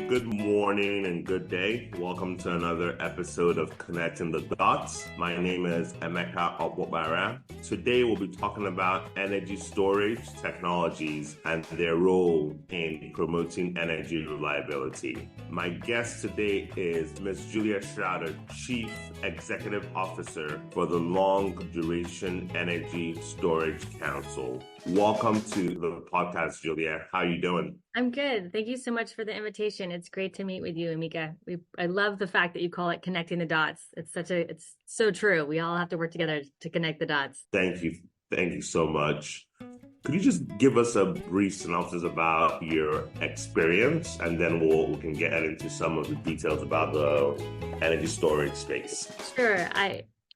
Good morning and good day. Welcome to another episode of Connecting the Dots. My name is Emeka Opobara. Today we'll be talking about energy storage technologies and their role in promoting energy reliability. My guest today is Ms. Julia Souder, Chief Executive Officer for the Long Duration Energy Storage Council. Welcome to the podcast, Julia. How are you doing? I'm good. Thank you so much for the invitation. It's great to meet with you, Emeka. I love the fact that you call it connecting the dots. It's so true. We all have to work together to connect the dots. Thank you. Thank you so much. Could you just give us a brief synopsis about your experience, and then we can get into some of the details about the energy storage space? Sure.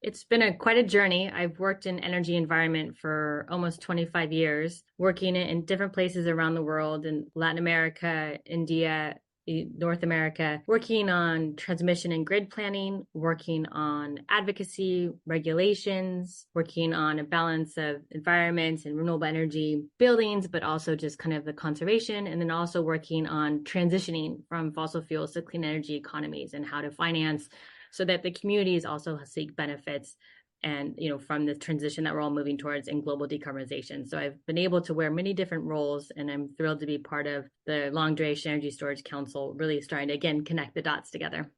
It's been quite a journey. I've worked in energy environment for almost 25 years, working in different places around the world, in Latin America, India, North America, working on transmission and grid planning, working on advocacy, regulations, working on a balance of environment and renewable energy buildings, but also just kind of the conservation, and then also working on transitioning from fossil fuels to clean energy economies and how to finance so that the communities also seek benefits and, from the transition that we're all moving towards in global decarbonization. So I've been able to wear many different roles, and I'm thrilled to be part of the Long Duration Energy Storage Council, really starting to, again, connect the dots together.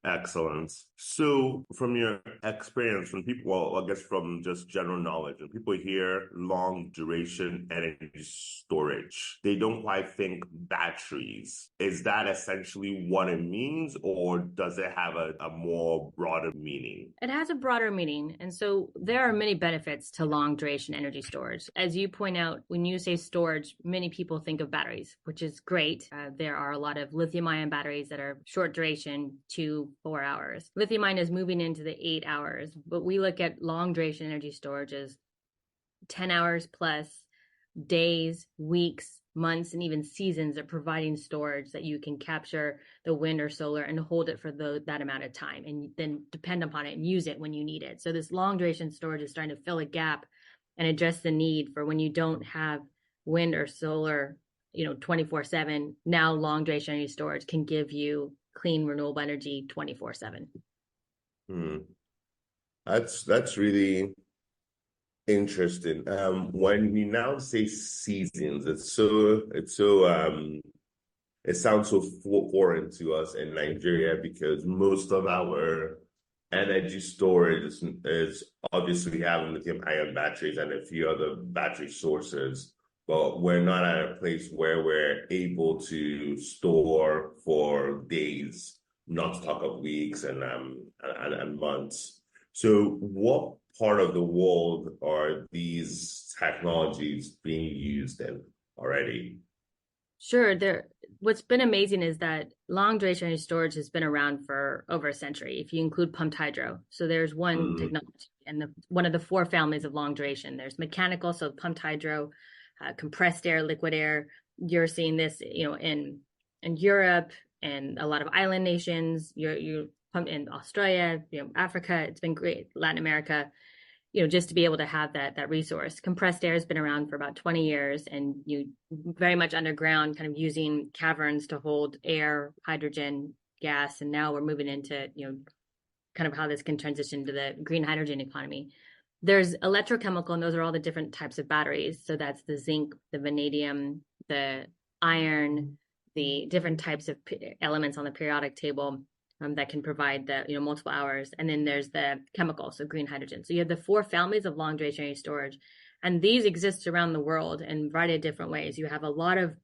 Excellent. So from your experience, when people, well, I guess from just general knowledge, when people hear long duration energy storage, they don't quite think batteries. Is that essentially what it means, or does it have a more broader meaning? It has a broader meaning. And so there are many benefits to long duration energy storage. As you point out, when you say storage, many people think of batteries, which is great. There are a lot of lithium ion batteries that are short duration, 2-4 hours. Lithium ion is moving into the 8 hours, but we look at long duration energy storage as 10 hours plus days, weeks, months, and even seasons of providing storage that you can capture the wind or solar and hold it for that amount of time, and then depend upon it and use it when you need it. So this long duration storage is starting to fill a gap and address the need for when you don't have wind or solar 24/7. Now long duration energy storage can give you clean renewable energy 24/7. That's really interesting. When you now say seasons, it sounds so foreign to us in Nigeria, because most of our energy storage is obviously having lithium ion batteries and a few other battery sources. But we're not at a place where we're able to store for days, not to talk of weeks and months. So what part of the world are these technologies being used in already? Sure. What's been amazing is that long duration energy storage has been around for over a century, if you include pumped hydro. So there's one technology, and one of the 4 families of long duration. There's mechanical, so pumped hydro, compressed air, liquid air. You're seeing this, in Europe and a lot of island nations. You pumped in Australia, Africa. It's been great. Latin America, just to be able to have that resource. Compressed air has been around for about 20 years, and you very much underground, kind of using caverns to hold air, hydrogen, gas, and now we're moving into kind of how this can transition to the green hydrogen economy. There's electrochemical, and those are all the different types of batteries. So that's the zinc, the vanadium, the iron, the different types of elements on the periodic table that can provide the multiple hours. And then there's the chemical, so green hydrogen. So you have the 4 families of long duration energy storage, and these exist around the world in a variety of different ways. You have a lot of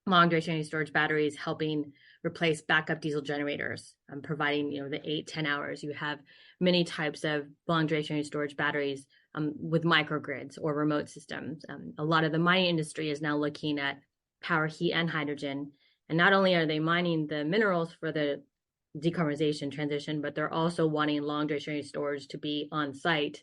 long duration energy storage batteries helping replace backup diesel generators, providing the 8-10 hours. You have many types of long duration energy storage batteries with microgrids or remote systems. A lot of the mining industry is now looking at power, heat, and hydrogen. And not only are they mining the minerals for the decarbonization transition, but they're also wanting long duration energy storage to be on site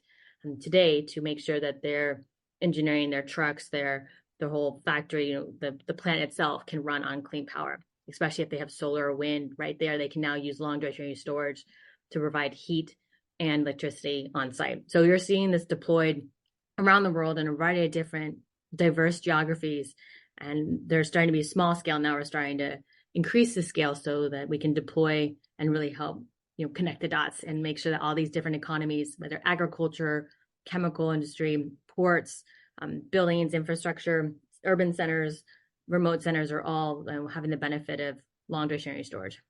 today to make sure that they're engineering their trucks, the whole factory, the plant itself can run on clean power, especially if they have solar or wind right there. They can now use long duration energy storage to provide heat and electricity on site. So you're seeing this deployed around the world in a variety of different diverse geographies, and they're starting to be small scale. Now we're starting to increase the scale so that we can deploy and really help, connect the dots and make sure that all these different economies, whether agriculture, chemical industry, ports, buildings, infrastructure, urban centers, remote centers are all having the benefit of long duration energy storage.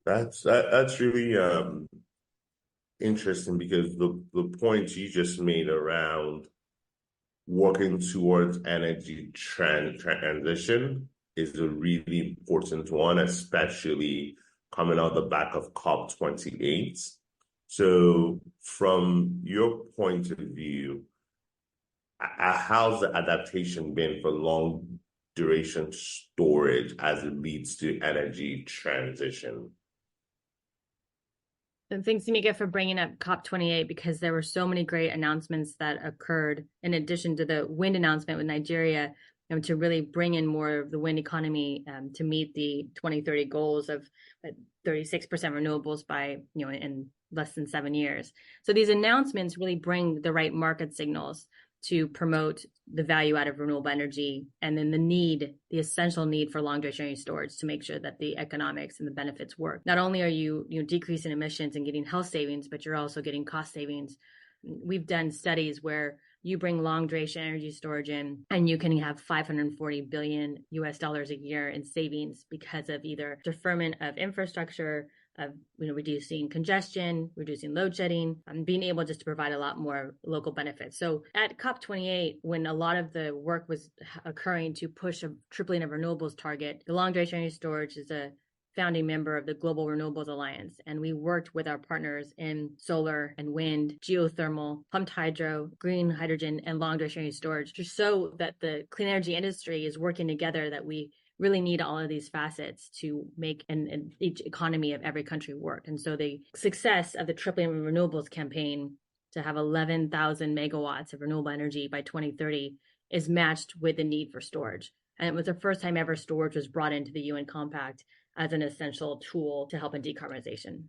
That's really interesting because the point you just made around working towards energy transition is a really important one, especially coming out the back of COP28. So from your point of view, how's the adaptation been for long duration storage as it leads to energy transition? And thanks, Mika, for bringing up COP28, because there were so many great announcements that occurred in addition to the wind announcement with Nigeria, to really bring in more of the wind economy to meet the 2030 goals of 36% renewables by, in less than 7 years. So these announcements really bring the right market signals to promote the value out of renewable energy, and then the essential need for long duration energy storage to make sure that the economics and the benefits work. Not only are you decreasing emissions and getting health savings, but you're also getting cost savings. We've done studies where you bring long duration energy storage in and you can have $540 billion a year in savings because of either deferment of infrastructure, of reducing congestion, reducing load shedding, being able just to provide a lot more local benefits. So at COP28, when a lot of the work was occurring to push a tripling of renewables target, the long duration energy storage is a founding member of the Global Renewables Alliance. And we worked with our partners in solar and wind, geothermal, pumped hydro, green hydrogen, and long duration energy storage to show that the clean energy industry is working together, that we really need all of these facets to make each economy of every country work. And so the success of the Tripling Renewables campaign to have 11,000 megawatts of renewable energy by 2030 is matched with the need for storage. And it was the first time ever storage was brought into the UN Compact as an essential tool to help in decarbonization.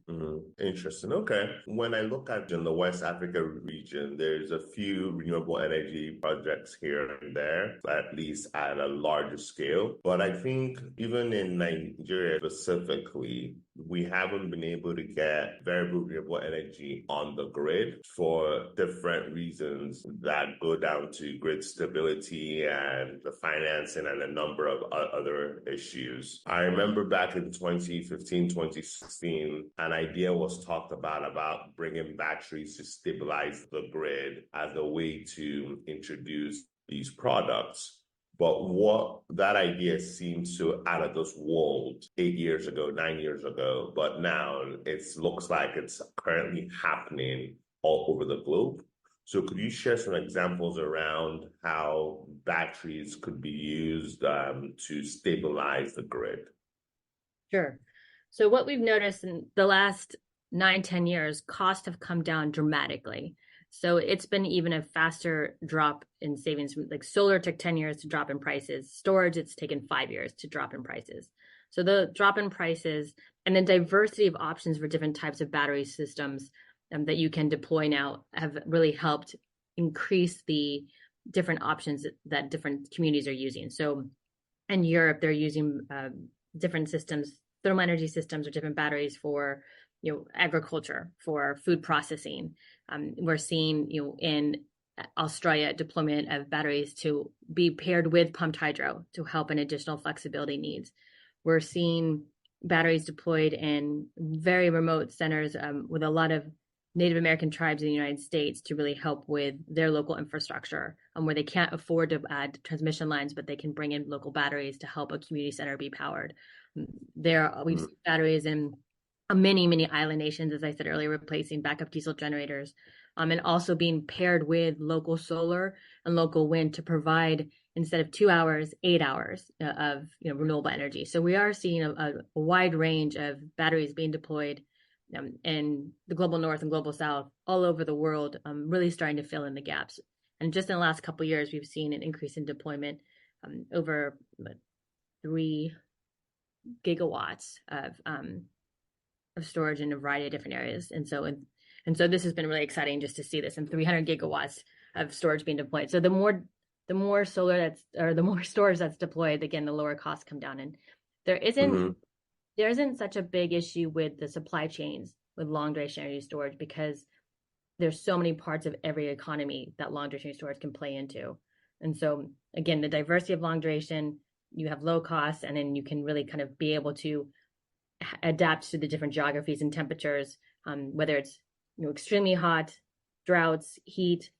Interesting. Okay. When I look at in the West Africa region, there's a few renewable energy projects here and there, at least at a larger scale. But I think even in Nigeria specifically, we haven't been able to get variable renewable energy on the grid for different reasons that go down to grid stability and the financing and a number of other issues. I remember back in 2015, 2016, an idea was talked about bringing batteries to stabilize the grid as a way to introduce these products. But what that idea seemed so out of this world 8 years ago, 9 years ago, but now it looks like it's currently happening all over the globe. So could you share some examples around how batteries could be used to stabilize the grid? Sure. So what we've noticed in the last 9-10 years, costs have come down dramatically. So it's been even a faster drop in savings. Like solar took 10 years to drop in prices. Storage, it's taken 5 years to drop in prices. So the drop in prices and the diversity of options for different types of battery systems that you can deploy now have really helped increase the different options that different communities are using. So in Europe, they're using different systems, thermal energy systems or different batteries for agriculture, for food processing. We're seeing in Australia deployment of batteries to be paired with pumped hydro to help in additional flexibility needs. We're seeing batteries deployed in very remote centers with a lot of Native American tribes in the United States to really help with their local infrastructure, where they can't afford to add transmission lines, but they can bring in local batteries to help a community center be powered. We've seen batteries in many island nations, as I said earlier, replacing backup diesel generators, and also being paired with local solar and local wind to provide, instead of 2 hours, 8 hours of renewable energy. So we are seeing a wide range of batteries being deployed in the global north and global south, all over the world, really starting to fill in the gaps. And just in the last couple of years, we've seen an increase in deployment, over 3 gigawatts of storage in a variety of different areas. And so this has been really exciting just to see this, and 300 gigawatts of storage being deployed. So the more solar the more storage that's deployed, again, the lower costs come down. And There isn't Mm-hmm. there isn't such a big issue with the supply chains with long duration energy storage because there's so many parts of every economy that long duration storage can play into. And so again, the diversity of long duration, you have low costs, and then you can really kind of be able to adapt to the different geographies and temperatures, whether it's extremely hot, droughts, heat.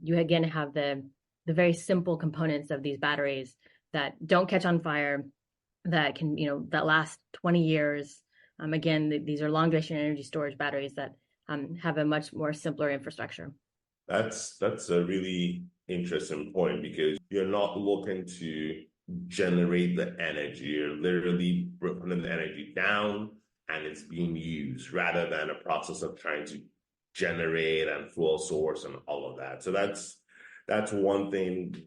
You again have the very simple components of these batteries that don't catch on fire, that can that last 20 years. Again, these are long duration energy storage batteries that have a much more simpler infrastructure. That's a really interesting point because you're not looking to generate the energy. You're literally putting the energy down and it's being used rather than a process of trying to generate and fuel source and all of that. So that's one thing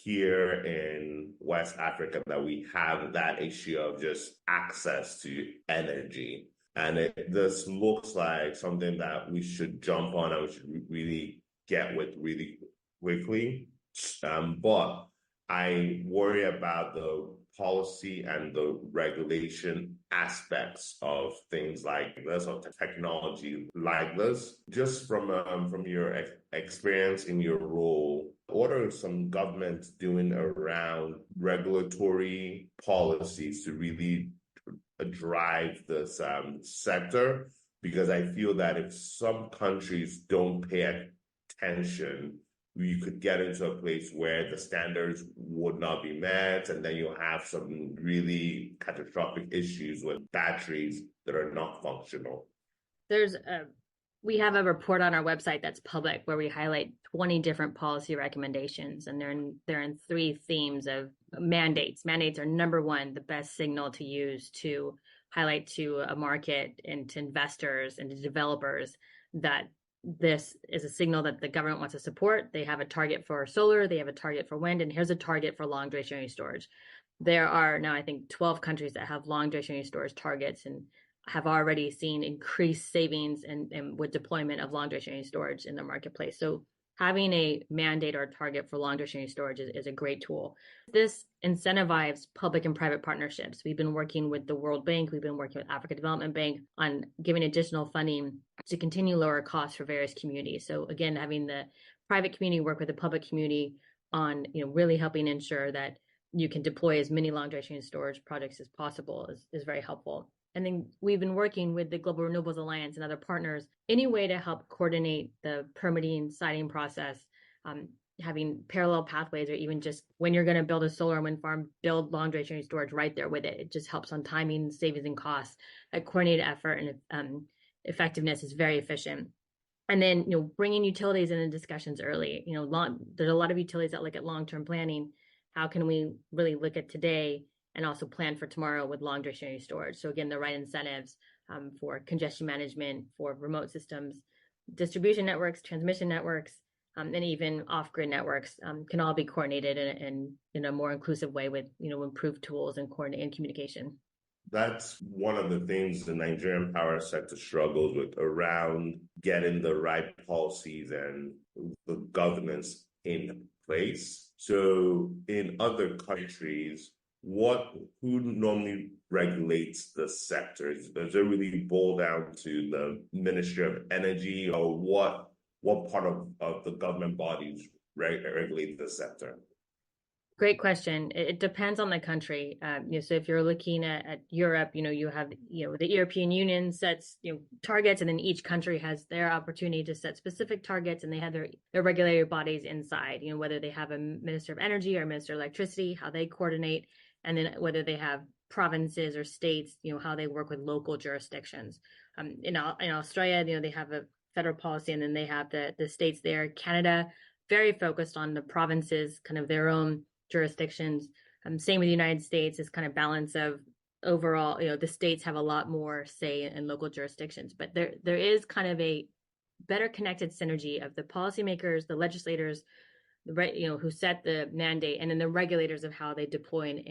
here in West Africa that we have that issue of just access to energy. And this looks like something that we should jump on and we should really get with really quickly. But I worry about the policy and the regulation aspects of things like this, of technology like this. Just from your experience in your role, what are some governments doing around regulatory policies to really drive this sector? Because I feel that if some countries don't pay attention, you could get into a place where the standards would not be met, and then you'll have some really catastrophic issues with batteries that are not functional. We have a report on our website that's public where we highlight 20 different policy recommendations, and they're in three themes of mandates. Mandates are number one, the best signal to use to highlight to a market and to investors and to developers that this is a signal that the government wants to support. They have a target for solar, they have a target for wind, and here's a target for long duration energy storage. There are now, I think, 12 countries that have long duration energy storage targets and have already seen increased savings and with deployment of long duration energy storage in the marketplace. So having a mandate or a target for long duration energy storage is a great tool. This incentivizes public and private partnerships. We've been working with the World Bank, we've been working with Africa Development Bank on giving additional funding to continue lower costs for various communities. So again, having the private community work with the public community on really helping ensure that you can deploy as many long duration storage projects as possible is very helpful. And then we've been working with the Global Renewables Alliance and other partners, any way to help coordinate the permitting siting process, having parallel pathways, or even just when you're going to build a solar and wind farm, build long duration storage right there with it. It just helps on timing, savings, and costs. That coordinated effort and effectiveness is very efficient. And then, bringing utilities into discussions early. There's a lot of utilities that look at long-term planning. How can we really look at today and also plan for tomorrow with long duration energy storage? So again, the right incentives for congestion management, for remote systems, distribution networks, transmission networks, and even off-grid networks can all be coordinated in a more inclusive way with improved tools and communication. That's one of the things the Nigerian power sector struggles with around getting the right policies and the governance in place. So in other countries, who normally regulates the sector? Does it really boil down to the Ministry of Energy, or what part of the government bodies regulate the sector? Great question. It depends on the country. So if you're looking at Europe, you have the European Union sets targets, and then each country has their opportunity to set specific targets, and they have their regulatory bodies inside. Whether they have a Minister of Energy or Minister of Electricity, how they coordinate, and then whether they have provinces or states, how they work with local jurisdictions. In Australia, they have a federal policy, and then they have the states there. Canada, very focused on the provinces, kind of their own jurisdictions. Same with the United States, is kind of balance of overall, the states have a lot more say in local jurisdictions, but there is kind of a better connected synergy of the policymakers, the legislators, who set the mandate, and then the regulators of how they deploy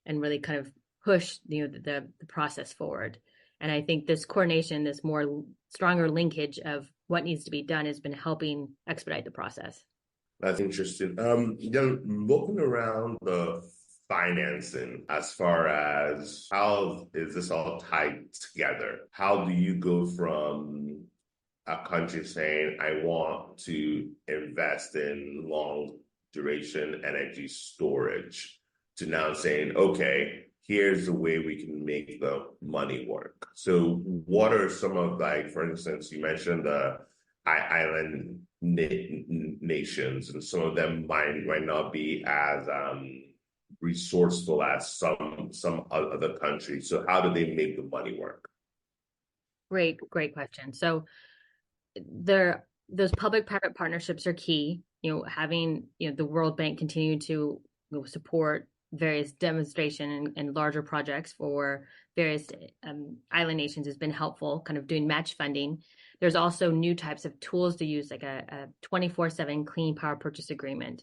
and really kind of push the process forward. And I think this coordination, this more stronger linkage of what needs to be done, has been helping expedite the process. That's interesting. Looking around the financing as far as how is this all tied together? How do you go from a country saying, I want to invest in long duration energy storage to now saying, okay, here's the way we can make the money work. So what are some of like, for instance, you mentioned the island nations, and some of them might not be as resourceful as some other countries. So how do they make the money work? Great question. So those public-private partnerships are key. Having the World Bank continue to support various demonstration and larger projects for various island nations has been helpful, kind of doing match funding. There's also new types of tools to use, like a 24/7 clean power purchase agreement,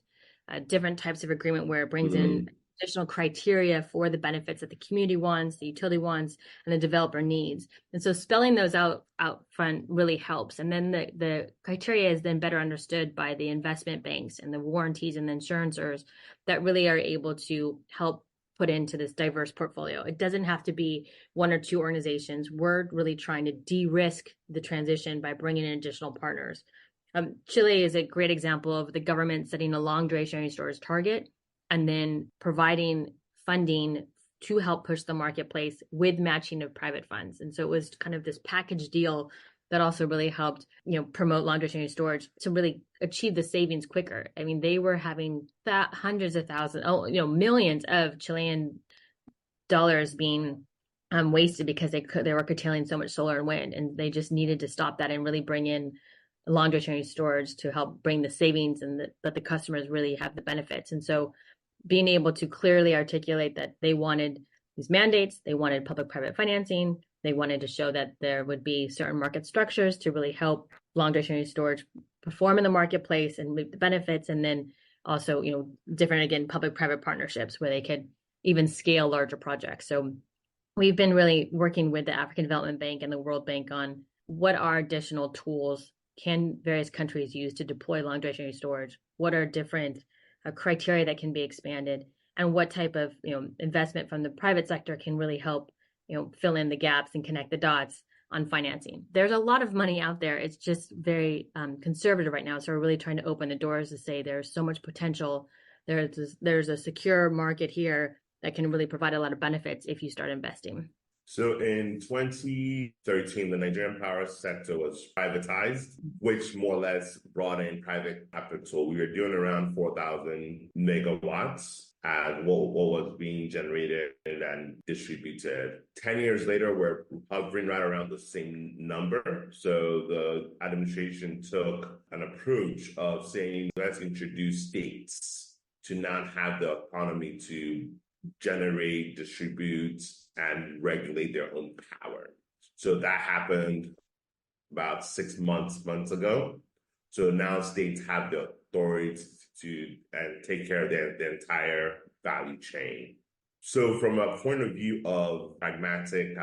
different types of agreement where it brings in additional criteria for the benefits that the community wants, the utility wants, and the developer needs. And so spelling those out front really helps. And then the criteria is then better understood by the investment banks and the warranties and the insurances that really are able to help put into this diverse portfolio. It doesn't have to be one or two organizations. We're really trying to de-risk the transition by bringing in additional partners. Chile is a great example of the government setting a long duration energy storage target and then providing funding to help push the marketplace with matching of private funds. And so it was kind of this package deal that also really helped, promote long duration energy storage to really achieve the savings quicker. I mean, they were having hundreds of thousands, millions of Chilean dollars being wasted because they were curtailing so much solar and wind, and they just needed to stop that and really bring in long duration energy storage to help bring the savings and that the customers really have the benefits. And so being able to clearly articulate that they wanted these mandates, they wanted public-private financing, they wanted to show that there would be certain market structures to really help long duration energy storage perform in the marketplace and reap the benefits, and then also, different, again, public-private partnerships where they could even scale larger projects. So we've been really working with the African Development Bank and the World Bank on what are additional tools can various countries use to deploy long duration energy storage, what are different criteria that can be expanded, and what type of investment from the private sector can really help fill in the gaps and connect the dots on financing. There's a lot of money out there. It's just very conservative right now. So we're really trying to open the doors to say there's so much potential. There's a secure market here that can really provide a lot of benefits if you start investing. So in 2013, the Nigerian power sector was privatized, which more or less brought in private capital. We were doing around 4,000 megawatts and what was being generated and distributed. 10 years later, we're hovering right around the same number. So the administration took an approach of saying, let's introduce states to not have the autonomy to generate, distribute, and regulate their own power. So that happened about 6 months ago. So now states have the authority to take care of the entire value chain. So from a point of view of pragmatic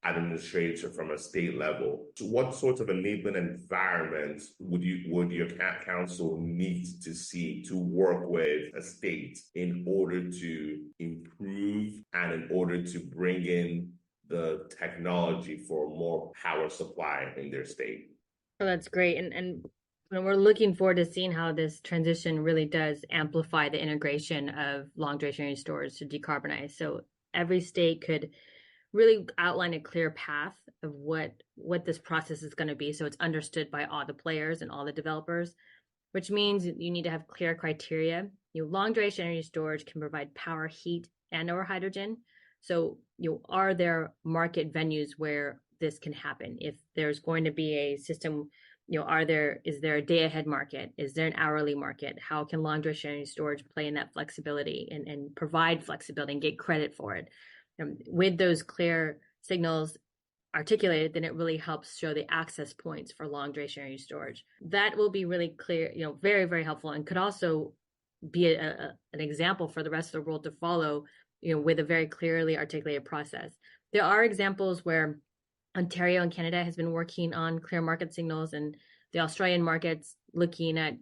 administration from a state level, what sorts of enabling environment would your council need to see to work with a state in order to improve and in order to bring in the technology for more power supply in their state? Oh, that's great. And we're looking forward to seeing how this transition really does amplify the integration of long duration energy storage to decarbonize. So every state could really outline a clear path of what this process is going to be, so it's understood by all the players and all the developers, which means you need to have clear criteria. Long duration energy storage can provide power, heat, and or hydrogen. So are there market venues where this can happen? If there's going to be a system, is there a day ahead market? Is there an hourly market? How can long duration energy storage play in that flexibility and provide flexibility and get credit for it? With those clear signals articulated, then it really helps show the access points for long duration energy storage. That will be really clear, very, very helpful, and could also be an example for the rest of the world to follow, with a very clearly articulated process. There are examples where Ontario and Canada has been working on clear market signals, and the Australian markets looking at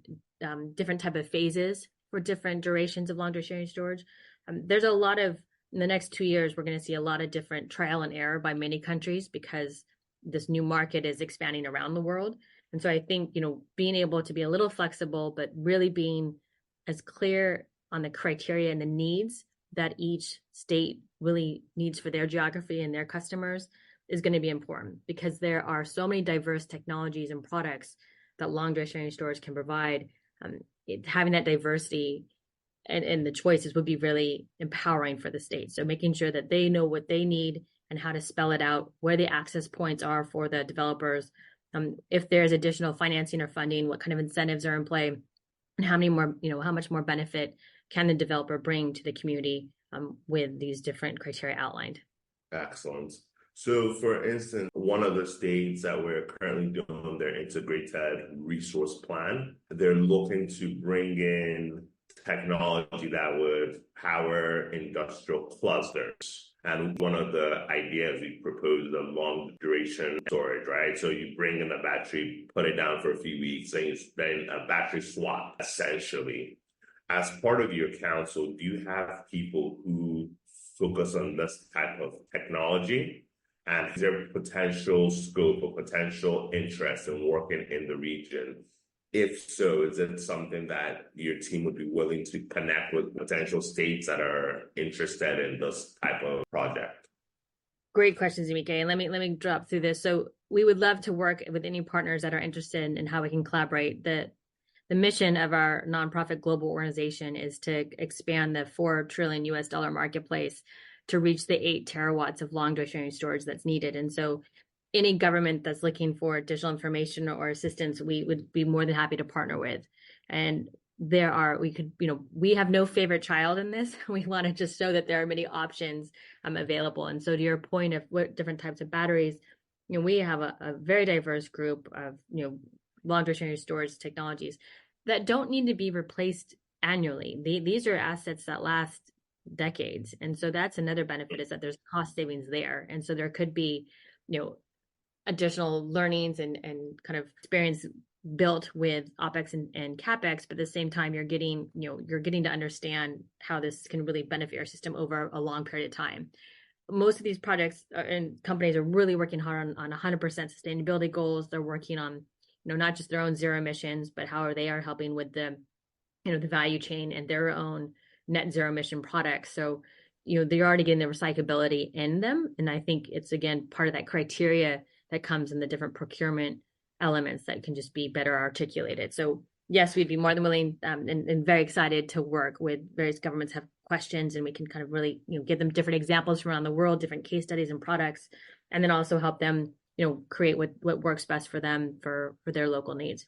different type of phases for different durations of long duration energy storage. There's a lot of, in the next 2 years, we're going to see a lot of different trial and error by many countries because this new market is expanding around the world. And so I think, being able to be a little flexible, but really being as clear on the criteria and the needs that each state really needs for their geography and their customers is going to be important, because there are so many diverse technologies and products that long duration energy storage can provide. Having that diversity and the choices would be really empowering for the state. So making sure that they know what they need and how to spell it out, where the access points are for the developers, if there's additional financing or funding, what kind of incentives are in play, and how much more benefit can the developer bring to the community with these different criteria outlined. Excellent. So, for instance, one of the states that we're currently doing their integrated resource plan, they're looking to bring in technology that would power industrial clusters. And one of the ideas we proposed is a long duration storage, right? So you bring in a battery, put it down for a few weeks, and then a battery swap, essentially. As part of your council, do you have people who focus on this type of technology? And is there potential scope or potential interest in working in the region? If so, is it something that your team would be willing to connect with potential states that are interested in this type of project? Great questions, Emike. And let me drop through this. So we would love to work with any partners that are interested in how we can collaborate. The mission of our nonprofit global organization is to expand the $4 trillion marketplace to reach the 8 terawatts of long duration energy storage that's needed. And so any government that's looking for additional information or assistance, we would be more than happy to partner with. And we have no favorite child in this. We want to just show that there are many options available. And so to your point of what different types of batteries, we have a very diverse group of, long duration energy storage technologies that don't need to be replaced annually. These are assets that last decades. And so that's another benefit, is that there's cost savings there. And so there could be, additional learnings and kind of experience built with OpEx and CapEx, but at the same time, you're getting to understand how this can really benefit your system over a long period of time. Most of these projects and companies are really working hard on 100% sustainability goals. They're working on, not just their own zero emissions, but how they are helping with the value chain and their own net zero emission products. So, they're already getting the recyclability in them. And I think it's, again, part of that criteria that comes in the different procurement elements that can just be better articulated. So yes, we'd be more than willing and very excited to work with various governments, have questions, and we can kind of really, give them different examples from around the world, different case studies and products, and then also help them, create what works best for them for their local needs.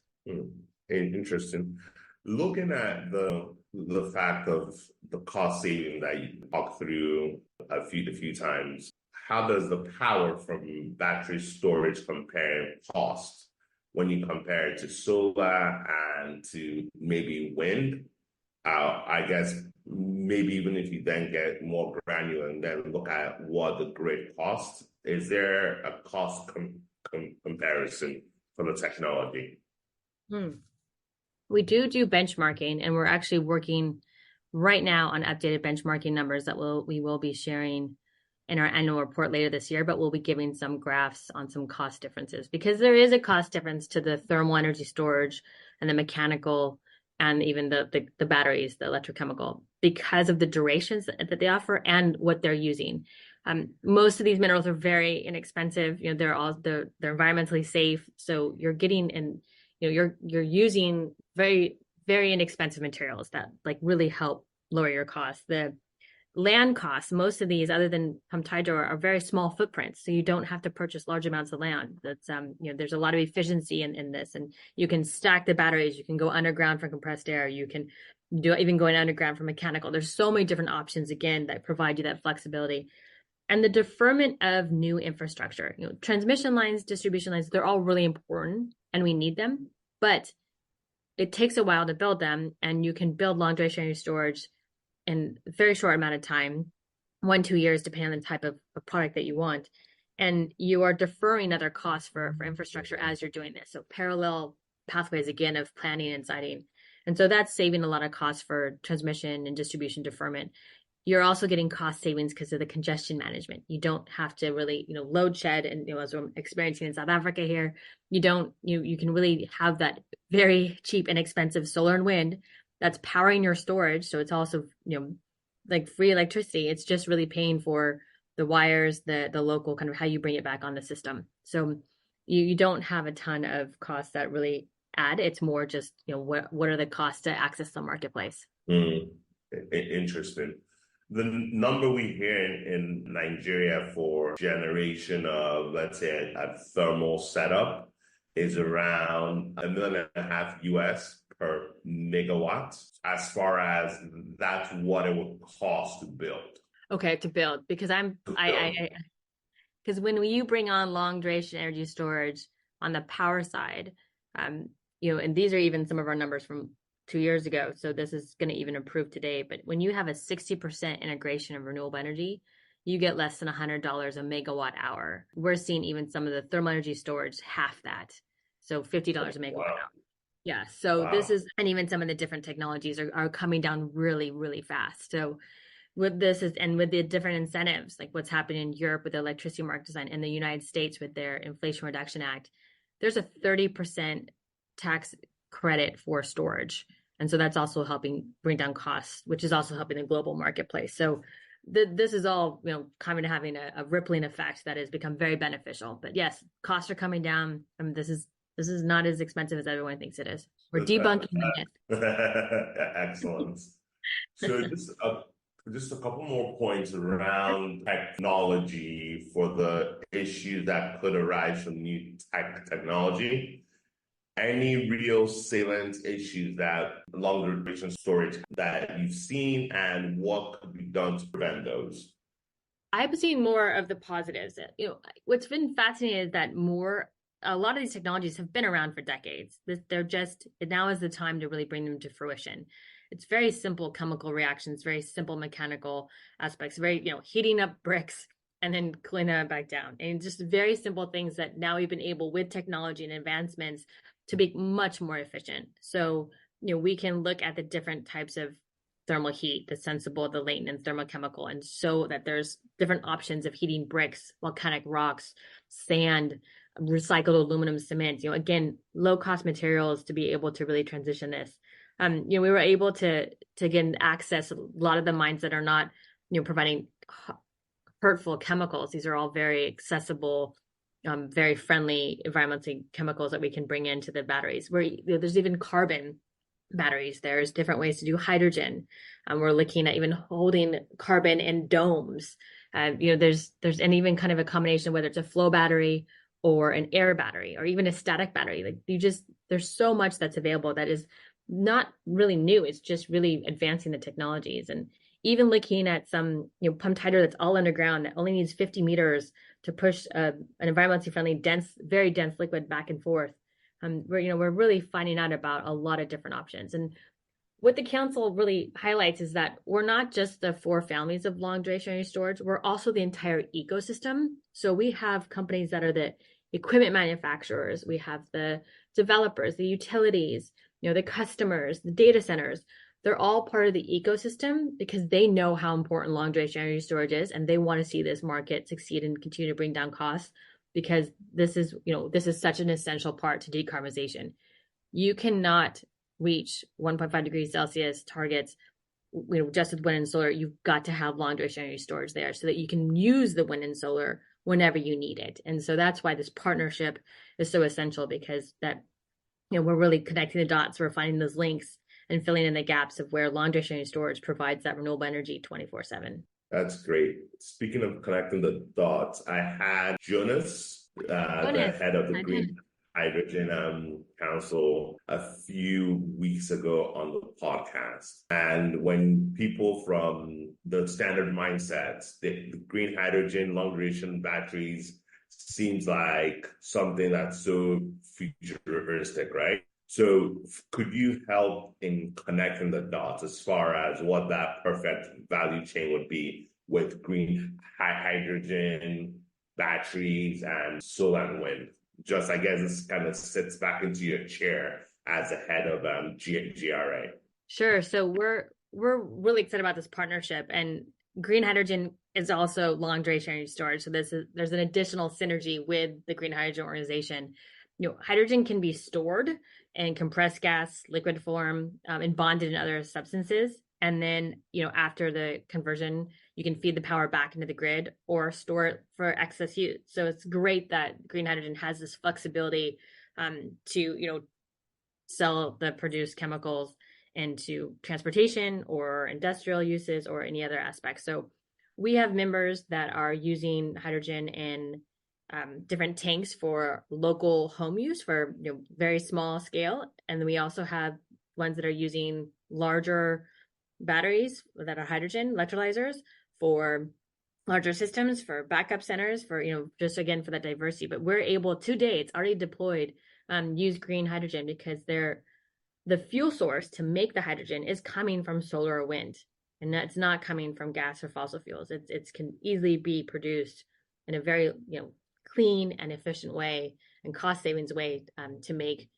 Interesting. Looking at the fact of the cost saving that you talked through a few times, how does the power from battery storage compare cost when you compare it to solar and to maybe wind? I guess maybe even if you then get more granular and then look at what the grid costs, is there a cost comparison for the technology? We do benchmarking, and we're actually working right now on updated benchmarking numbers that we will be sharing in our annual report later this year, but we'll be giving some graphs on some cost differences, because there is a cost difference to the thermal energy storage and the mechanical and even the batteries, the electrochemical, because of the durations that they offer and what they're using. Most of these minerals are very inexpensive. They're environmentally safe. So you're getting and you're using very, very inexpensive materials that really help lower your costs. The land costs, most of these, other than pumped hydro, are very small footprints. So you don't have to purchase large amounts of land. That's, there's a lot of efficiency in this, and you can stack the batteries. You can go underground for compressed air. You can even going underground for mechanical. There's so many different options, again, that provide you that flexibility. And the deferment of new infrastructure, transmission lines, distribution lines, they're all really important and we need them, but it takes a while to build them, and you can build long duration energy storage in a very short amount of time, 1-2 years, depending on the type of product that you want. And you are deferring other costs for infrastructure as you're doing this. So parallel pathways, again, of planning and siting. And so that's saving a lot of costs for transmission and distribution deferment. you're also getting cost savings because of the congestion management. You don't have to really, load shed. And, as we're experiencing in South Africa here, you can really have that very cheap, inexpensive solar and wind that's powering your storage. So it's also, like free electricity. It's just really paying for the wires, the local kind of how you bring it back on the system. So you don't have a ton of costs that really add. It's more just, what are the costs to access the marketplace? Interesting. The number we hear in Nigeria for generation of, let's say, a thermal setup is around $1.5 million US per megawatt, as far as that's what it would cost to build. Okay, to build, because because when you bring on long duration energy storage on the power side, and these are even some of our numbers from 2 years ago. So this is going to even improve today. But when you have a 60% integration of renewable energy, you get less than $100 a megawatt hour. We're seeing even some of the thermal energy storage half that. So $50 a megawatt hour. Yeah. So this is, and even some of the different technologies are coming down really, really fast. So with this and with the different incentives, like what's happening in Europe with the electricity market design, in the United States with their Inflation Reduction Act, there's a 30% tax credit for storage. And so that's also helping bring down costs, which is also helping the global marketplace. So this is all, kind of having a rippling effect that has become very beneficial. But yes, costs are coming down. This is not as expensive as everyone thinks it is. We're debunking the myth. Excellent. So just a couple more points around technology for the issues that could arise from new technology. Any real salient issues that long duration storage that you've seen, and what could be done to prevent those? I've seen more of the positives. What's been fascinating is that a lot of these technologies have been around for decades. Now is the time to really bring them to fruition. It's very simple chemical reactions, very simple mechanical aspects, very, heating up bricks and then cooling them back down. And just very simple things that now we've been able, with technology and advancements, to be much more efficient. So, we can look at the different types of thermal heat, the sensible, the latent, and thermochemical, and so that there's different options of heating bricks, volcanic rocks, sand, recycled aluminum, cement, again, low cost materials to be able to really transition this. We were able to again access a lot of the mines that are not, providing hurtful chemicals. These are all very accessible, very friendly environmentally chemicals that we can bring into the batteries. Where there's even carbon batteries. There's different ways to do hydrogen. We're looking at even holding carbon in domes. There's and even kind of a combination, whether it's a flow battery or an air battery or even a static battery. Like there's so much that's available that is not really new. It's just really advancing the technologies. And even looking at some, pumped hydro that's all underground that only needs 50 meters to push an environmentally friendly, very dense liquid back and forth. We're really finding out about a lot of different options. And what the council really highlights is that we're not just the 4 families of long duration energy storage, we're also the entire ecosystem. So we have companies that are the equipment manufacturers, we have the developers, the utilities, the customers, the data centers. They're all part of the ecosystem because they know how important long duration energy storage is, and they want to see this market succeed and continue to bring down costs, because this is such an essential part to decarbonization. You cannot reach 1.5 degrees Celsius targets, just with wind and solar. You've got to have long duration energy storage there so that you can use the wind and solar whenever you need it. And so that's why this partnership is so essential, because that, we're really connecting the dots. We're finding those links and filling in the gaps of where long duration energy storage provides that renewable energy 24/7. That's great. Speaking of connecting the dots, I had Jonas, the head of the Green Hydrogen Council, a few weeks ago on the podcast. And when people from the standard mindsets, the green hydrogen, long duration batteries seems like something that's so futuristic, right? So could you help in connecting the dots as far as what that perfect value chain would be with green hydrogen, batteries, and solar and wind? Just, I guess, this kind of sits back into your chair as the head of GRA. Sure. So we're really excited about this partnership, and green hydrogen is also long duration energy storage. So there's an additional synergy with the Green Hydrogen Organization. Hydrogen can be stored in compressed gas, liquid form, and bonded in other substances. And then, after the conversion, you can feed the power back into the grid or store it for excess use. So it's great that green hydrogen has this flexibility to, sell the produced chemicals into transportation or industrial uses or any other aspects. So we have members that are using hydrogen in different tanks for local home use for very small scale, and then we also have ones that are using larger batteries that are hydrogen electrolyzers for larger systems, for backup centers, for just again for that diversity. But we're able today, it's already deployed, use green hydrogen because the fuel source to make the hydrogen is coming from solar or wind, and that's not coming from gas or fossil fuels. It can easily be produced in a very clean and efficient way and cost savings way to make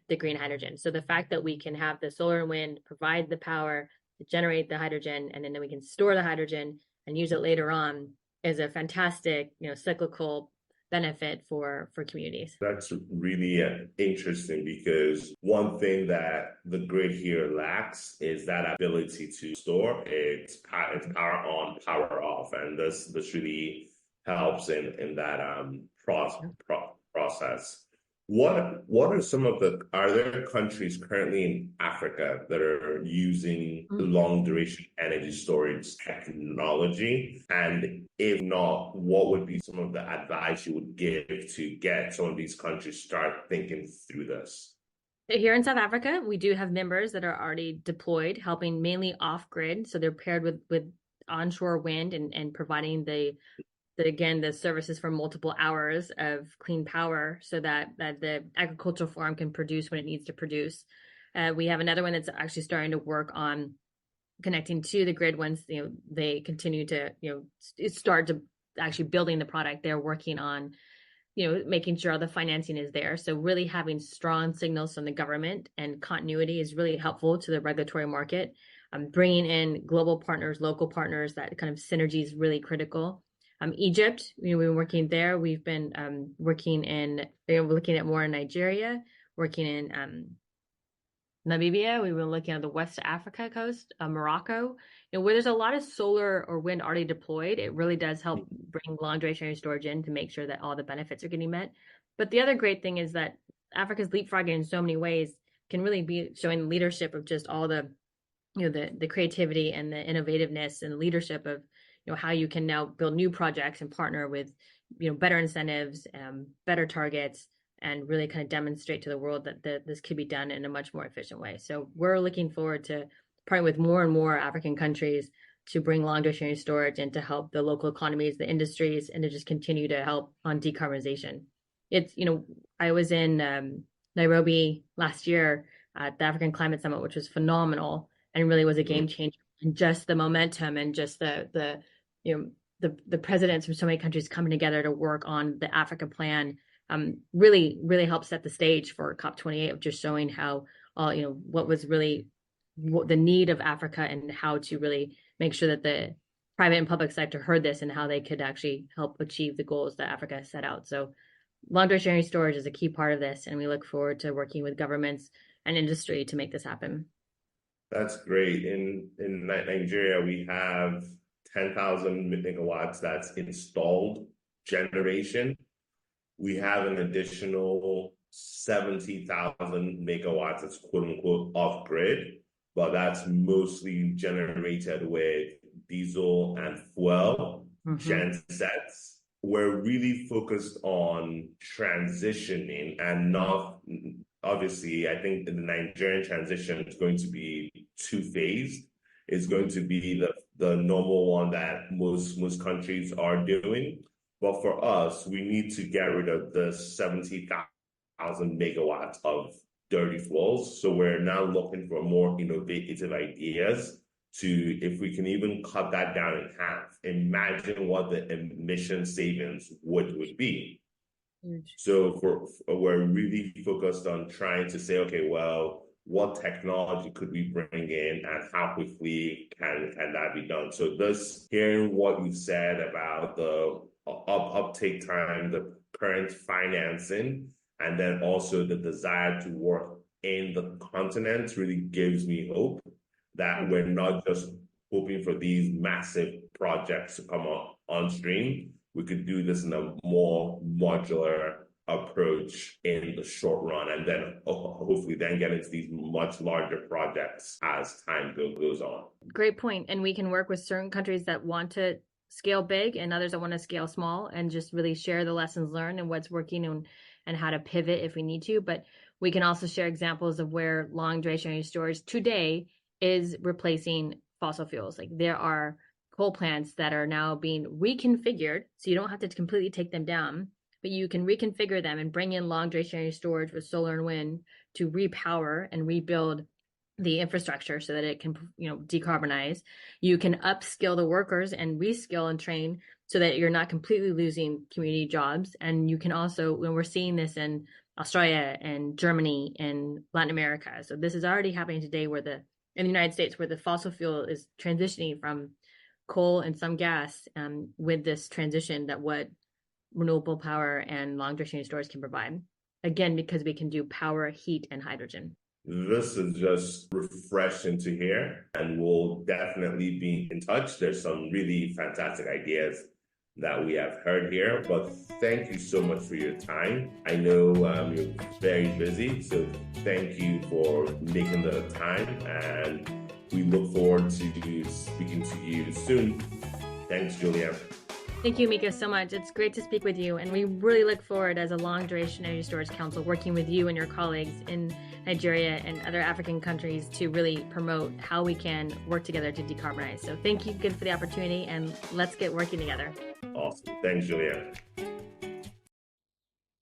the green hydrogen. So the fact that we can have the solar and wind provide the power to generate the hydrogen, and then we can store the hydrogen and use it later on is a fantastic cyclical benefit for communities. That's really interesting because one thing that the grid here lacks is that ability to store. It's power on, power off, and this really helps in that process. What are some of are there countries currently in Africa that are using the long duration energy storage technology? And if not, what would be some of the advice you would give to get some of these countries start thinking through this? Here in South Africa, we do have members that are already deployed, helping mainly off grid. So they're paired with onshore wind and providing the services for multiple hours of clean power so that the agricultural farm can produce when it needs to produce. We have another one that's actually starting to work on connecting to the grid once they continue to start to actually building the product. They're working on making sure all the financing is there. So really having strong signals from the government and continuity is really helpful to the regulatory market. Bringing in global partners, local partners, that kind of synergy is really critical. Egypt, we've been working there. We've been working looking at more in Nigeria, working in Namibia. We've been looking at the West Africa coast, Morocco, where there's a lot of solar or wind already deployed. It really does help bring long duration energy storage in to make sure that all the benefits are getting met. But the other great thing is that Africa's leapfrogging in so many ways can really be showing leadership of just all the the creativity and the innovativeness and leadership of how you can now build new projects and partner with better incentives, better targets, and really kind of demonstrate to the world that this could be done in a much more efficient way. So we're looking forward to partnering with more and more African countries to bring long duration energy storage and to help the local economies, the industries, and to just continue to help on decarbonization. It's I was in Nairobi last year at the African Climate Summit, which was phenomenal and really was a game changer. And just the momentum and just the presidents from so many countries coming together to work on the Africa plan really helped set the stage for COP28 of just showing how what was really the need of Africa and how to really make sure that the private and public sector heard this and how they could actually help achieve the goals that Africa set out. So long duration energy storage is a key part of this, and we look forward to working with governments and industry to make this happen. That's great. In Nigeria, we have 10,000 megawatts that's installed generation. We have an additional 70,000 megawatts that's quote unquote off grid, but that's mostly generated with diesel and fuel gensets. We're really focused on transitioning and not, obviously, I think the Nigerian transition is going to be two-phased. It's going to be the normal one that most countries are doing. But for us, we need to get rid of the 70,000 megawatts of dirty fuels. So we're now looking for more innovative ideas to, if we can even cut that down in half, imagine what the emission savings would be. So we're really focused on trying to say, okay, well, what technology could we bring in and how quickly can that be done. So this, hearing what you said about the uptake time, the current financing, and then also the desire to work in the continent really gives me hope that we're not just hoping for these massive projects to come on stream. We could do this in a more modular approach in the short run, and then hopefully then get into these much larger projects as time goes on. Great point. And we can work with certain countries that want to scale big and others that want to scale small, and just really share the lessons learned and what's working and how to pivot if we need to. But we can also share examples of where long duration energy storage today is replacing fossil fuels. Like there are coal plants that are now being reconfigured, so you don't have to completely take them down, but you can reconfigure them and bring in long duration energy storage with solar and wind to repower and rebuild the infrastructure so that it can, decarbonize. You can upskill the workers and reskill and train so that you're not completely losing community jobs. And you can also, when we're seeing this in Australia and Germany and Latin America, so this is already happening today in the United States, where the fossil fuel is transitioning from coal and some gas, with this transition that what renewable power and long duration storage can provide. Again, because we can do power, heat, and hydrogen. This is just refreshing to hear, and we'll definitely be in touch. There's some really fantastic ideas that we have heard here, but thank you so much for your time. I know you're very busy, so thank you for making the time, and we look forward to speaking to you soon. Thanks, Julia. Thank you, Mika, so much. It's great to speak with you, and we really look forward as a Long Duration Energy Storage Council working with you and your colleagues in Nigeria and other African countries to really promote how we can work together to decarbonize. So thank you again for the opportunity, and let's get working together. Awesome. Thanks, Julia.